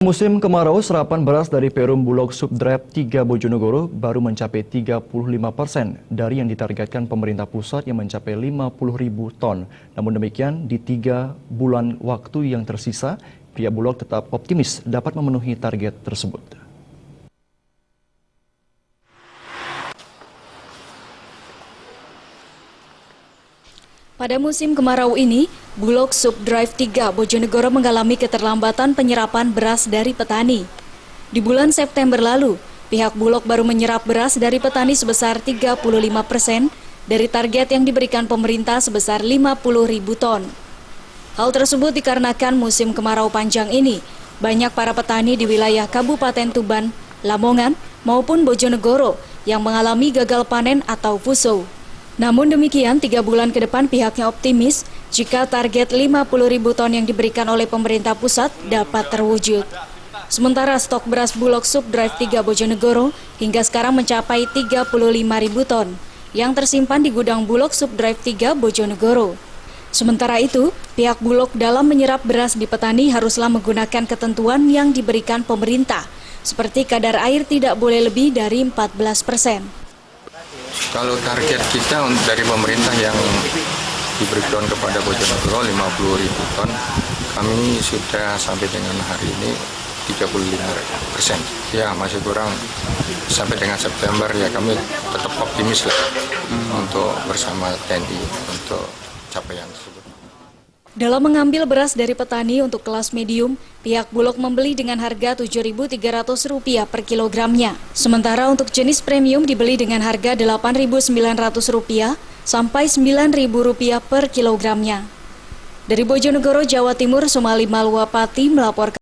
Musim kemarau, serapan beras dari Perum Bulog Subdrive 3 Bojonegoro baru mencapai 35% dari yang ditargetkan pemerintah pusat yang mencapai 50.000 ton. Namun demikian, di 3 bulan waktu yang tersisa, pihak Bulog tetap optimis dapat memenuhi target tersebut. Pada musim kemarau ini, Bulog Subdrive 3 Bojonegoro mengalami keterlambatan penyerapan beras dari petani. Di bulan September lalu, pihak Bulog baru menyerap beras dari petani sebesar 35% dari target yang diberikan pemerintah sebesar 50.000 ton. Hal tersebut dikarenakan musim kemarau panjang ini, banyak para petani di wilayah Kabupaten Tuban, Lamongan, maupun Bojonegoro yang mengalami gagal panen atau fuso. Namun demikian, 3 bulan ke depan pihaknya optimis jika target 50.000 ton yang diberikan oleh pemerintah pusat dapat terwujud. Sementara stok beras Bulog Subdrive 3 Bojonegoro hingga sekarang mencapai 35.000 ton yang tersimpan di gudang Bulog Subdrive 3 Bojonegoro. Sementara itu, pihak Bulog dalam menyerap beras di petani haruslah menggunakan ketentuan yang diberikan pemerintah, seperti kadar air tidak boleh lebih dari 14%. Kalau target kita dari pemerintah yang diberikan kepada Bojonegoro 50.000 ton, kami sudah sampai dengan hari ini 35%. Ya, masih kurang sampai dengan September, ya kami tetap optimis lah untuk bersama TNI untuk capaian tersebut. Dalam mengambil beras dari petani untuk kelas medium, pihak Bulog membeli dengan harga Rp7.300 per kilogramnya. Sementara untuk jenis premium dibeli dengan harga Rp8.900 sampai Rp9.000 per kilogramnya. Dari Bojonegoro, Jawa Timur, Sumali Malwapati melaporkan.